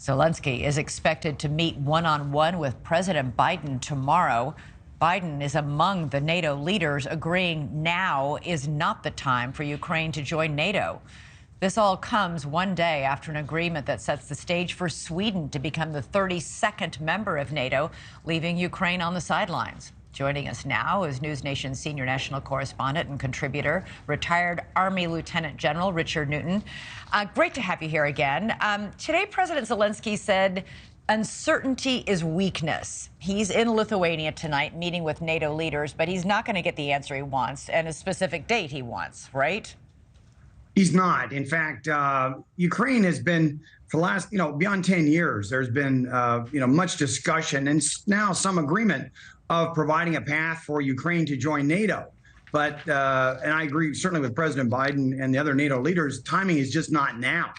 Zelenskyy is expected to meet one-on-one with President Biden tomorrow. Biden is among the NATO leaders agreeing now is not the time for Ukraine to join NATO. This all comes one day after an agreement that sets the stage for Sweden to become the 32nd member of NATO, leaving Ukraine on the sidelines. Joining us now is NewsNation senior national correspondent and contributor, retired Army Lieutenant General Richard Newton. Great to have you here again. Today, President Zelenskyy said uncertainty is weakness. He's in Lithuania tonight meeting with NATO leaders, but he's not going to get the answer he wants and a specific date he wants, right? He's not. In fact, Ukraine has been, for the last, beyond 10 years, there's been, much discussion and now some agreement of providing a path for Ukraine to join NATO. But, and I agree certainly with President Biden and the other NATO leaders, timing is just not now.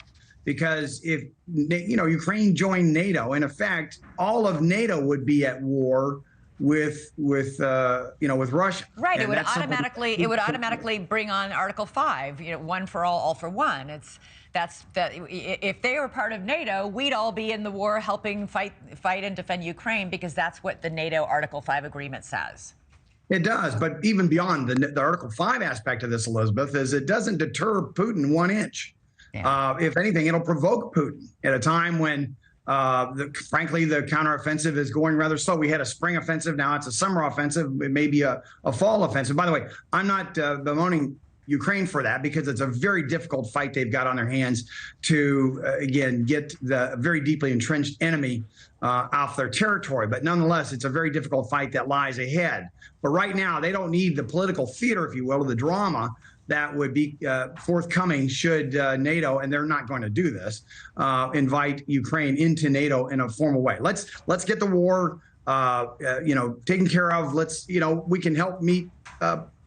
Because if, Ukraine joined NATO, in effect, all of NATO would be at war with Russia. Right. It would automatically bring on Article 5, one for all for one. If they were part of NATO, we'd all be in the war helping fight and defend Ukraine, because that's what the NATO Article 5 agreement says. It does. But even beyond the Article 5 aspect of this, Elizabeth, is it doesn't deter Putin 1 inch. Yeah. If anything, it'll provoke Putin at a time when, frankly, the counteroffensive is going rather slow. We had a spring offensive. Now it's a summer offensive. It may be a fall offensive. By the way, I'm not bemoaning Ukraine for that, because it's a very difficult fight they've got on their hands to, again, get the very deeply entrenched enemy off their territory. But nonetheless, it's a very difficult fight that lies ahead. But right now, they don't need the political theater, if you will, or the drama that would be forthcoming should NATO, and they're not going to do this, invite Ukraine into NATO in a formal way. Let's get the war, taken care of. We can help meet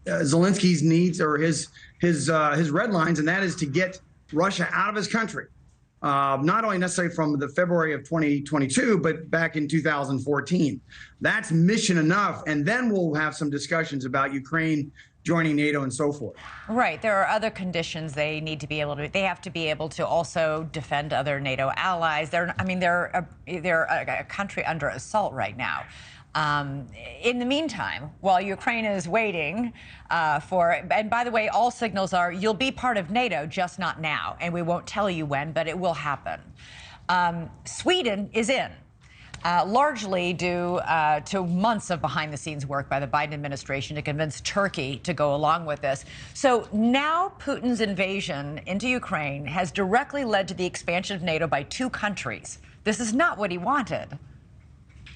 Zelensky's needs, or his red lines, and that is to get Russia out of his country, not only necessarily from the February of 2022, but back in 2014. That's mission enough, and then we'll have some discussions about Ukraine joining NATO and so forth. Right. There are other conditions they need to be able to. They have to be able to also defend other NATO allies. They're a country under assault right now. In the meantime, while Ukraine is waiting and by the way, all signals are you'll be part of NATO, just not now. And we won't tell you when, but it will happen. Sweden is in. Largely due to months of behind-the-scenes work by the Biden administration to convince Turkey to go along with this. So now Putin's invasion into Ukraine has directly led to the expansion of NATO by 2 countries. This is not what he wanted.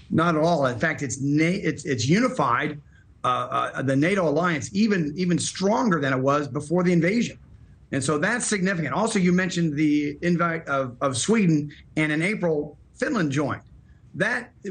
Not at all. In fact, it's unified the NATO alliance even stronger than it was before the invasion. And so that's significant. Also, you mentioned the invite of Sweden, and in April, Finland joined.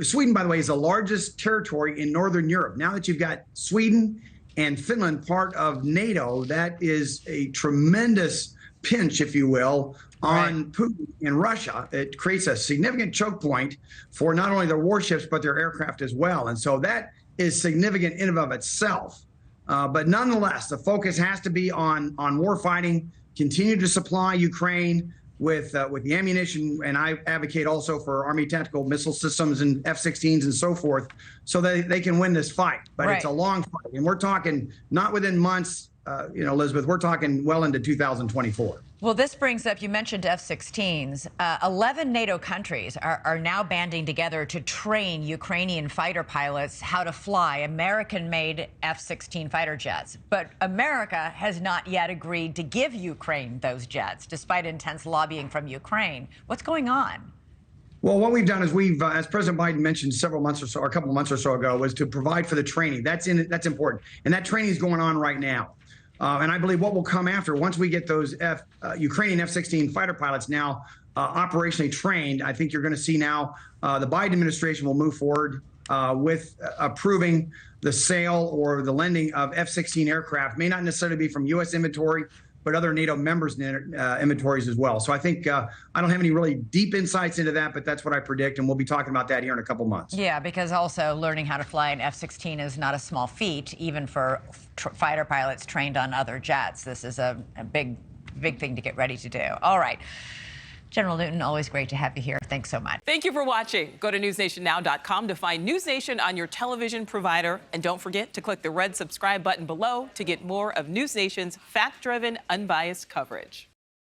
Sweden, by the way, is the largest territory in Northern Europe. Now that you've got Sweden and Finland part of NATO, that is a tremendous pinch, if you will, on Putin and Russia. It creates a significant choke point for not only their warships, but their aircraft as well. And so that is significant in and of itself. But nonetheless, the focus has to be on war fighting, continue to supply Ukraine with the ammunition, and I advocate also for Army tactical missile systems and F-16s and so forth, so that they can win this fight. But It's a long fight, and we're talking not within months, Elizabeth, we're talking well into 2024. Well, this brings up, you mentioned F-16s. 11 NATO countries are now banding together to train Ukrainian fighter pilots how to fly American-made F-16 fighter jets. But America has not yet agreed to give Ukraine those jets, despite intense lobbying from Ukraine. What's going on? Well, what we've done is as President Biden mentioned several months or so, or a couple of months or so ago, was to provide for the training. That's important. And that training is going on right now. And I believe what will come after, once we get those Ukrainian F-16 fighter pilots now operationally trained, I think you're going to see now the Biden administration will move forward with approving the sale or the lending of F-16 aircraft. May not necessarily be from U.S. inventory, but other NATO members' inventories as well. So I think I don't have any really deep insights into that, but that's what I predict, and we'll be talking about that here in a couple months. Yeah, because also learning how to fly an F-16 is not a small feat, even for fighter pilots trained on other jets. This is a big thing to get ready to do. All right. General Newton, always great to have you here. Thanks so much. Thank you for watching. Go to newsnationnow.com to find NewsNation on your television provider. And don't forget to click the red subscribe button below to get more of NewsNation's fact-driven, unbiased coverage.